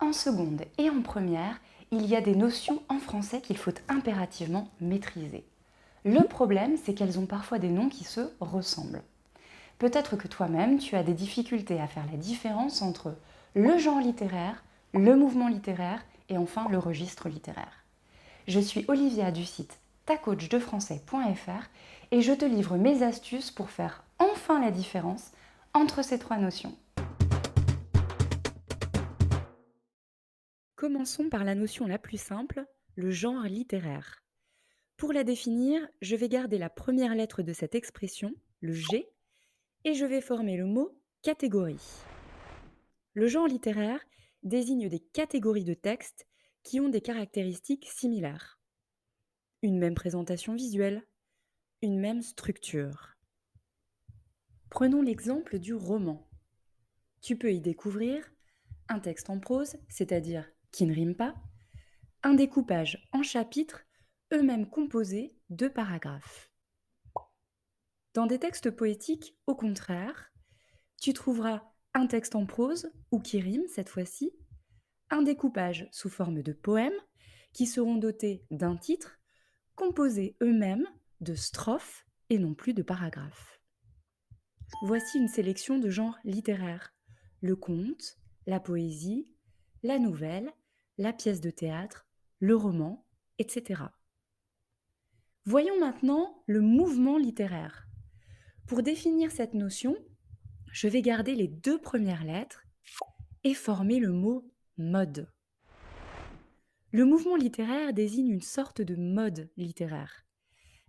En seconde et en première, il y a des notions en français qu'il faut impérativement maîtriser. Le problème, c'est qu'elles ont parfois des noms qui se ressemblent. Peut-être que toi-même, tu as des difficultés à faire la différence entre le genre littéraire, le mouvement littéraire et enfin le registre littéraire. Je suis Olivia du site tacoachdefrançais.fr et je te livre mes astuces pour faire enfin la différence entre ces trois notions. Commençons par la notion la plus simple, le genre littéraire. Pour la définir, je vais garder la première lettre de cette expression, le G, et je vais former le mot catégorie. Le genre littéraire désigne des catégories de textes qui ont des caractéristiques similaires. Une même présentation visuelle, une même structure. Prenons l'exemple du roman. Tu peux y découvrir un texte en prose, c'est-à-dire qui ne rime pas, un découpage en chapitres, eux-mêmes composés de paragraphes. Dans des textes poétiques, au contraire, tu trouveras un texte en prose, ou qui rime cette fois-ci, un découpage sous forme de poèmes, qui seront dotés d'un titre, composés eux-mêmes de strophes et non plus de paragraphes. Voici une sélection de genres littéraires. Le conte, la poésie, la nouvelle, la pièce de théâtre, le roman, etc. Voyons maintenant le mouvement littéraire. Pour définir cette notion, je vais garder les deux premières lettres et former le mot mode. Le mouvement littéraire désigne une sorte de mode littéraire.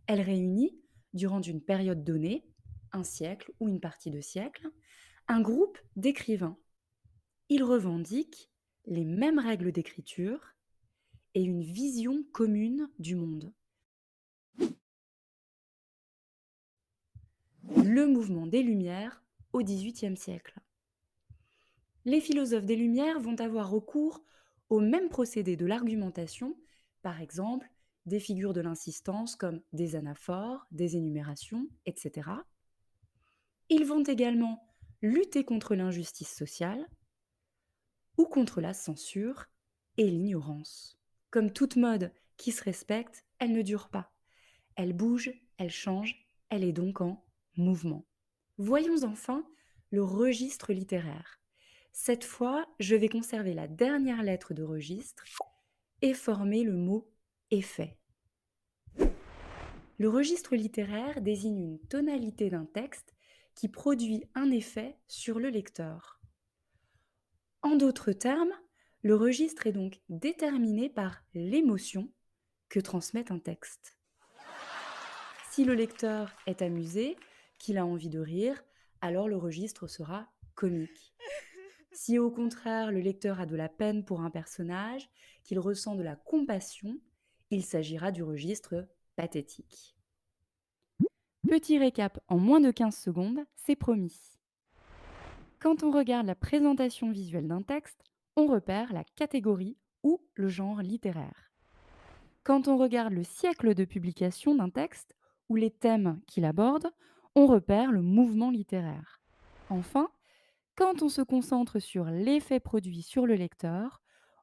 Elle réunit, durant une période donnée, un siècle ou une partie de siècle, un groupe d'écrivains. Ils revendiquent les mêmes règles d'écriture et une vision commune du monde. Le mouvement des Lumières au XVIIIe siècle. Les philosophes des Lumières vont avoir recours au même procédé de l'argumentation, par exemple des figures de l'insistance comme des anaphores, des énumérations, etc. Ils vont également lutter contre l'injustice sociale ou contre la censure et l'ignorance. Comme toute mode qui se respecte, elle ne dure pas. Elle bouge, elle change, elle est donc en mouvement. Voyons enfin le registre littéraire. Cette fois, je vais conserver la dernière lettre de registre et former le mot effet. Le registre littéraire désigne une tonalité d'un texte qui produit un effet sur le lecteur. En d'autres termes, le registre est donc déterminé par l'émotion que transmet un texte. Si le lecteur est amusé, qu'il a envie de rire, alors le registre sera comique. Si au contraire le lecteur a de la peine pour un personnage, qu'il ressent de la compassion, il s'agira du registre pathétique. Petit récap en moins de 15 secondes, c'est promis. Quand on regarde la présentation visuelle d'un texte, on repère la catégorie ou le genre littéraire. Quand on regarde le siècle de publication d'un texte ou les thèmes qu'il aborde, on repère le mouvement littéraire. Enfin, quand on se concentre sur l'effet produit sur le lecteur,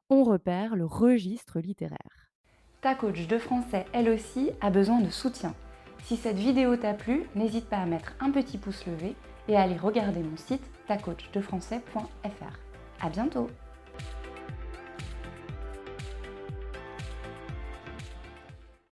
on repère le registre littéraire. Ta coach de français, elle aussi, a besoin de soutien. Si cette vidéo t'a plu, n'hésite pas à mettre un petit pouce levé et à aller regarder mon site tacoachdefrançais.fr. À bientôt!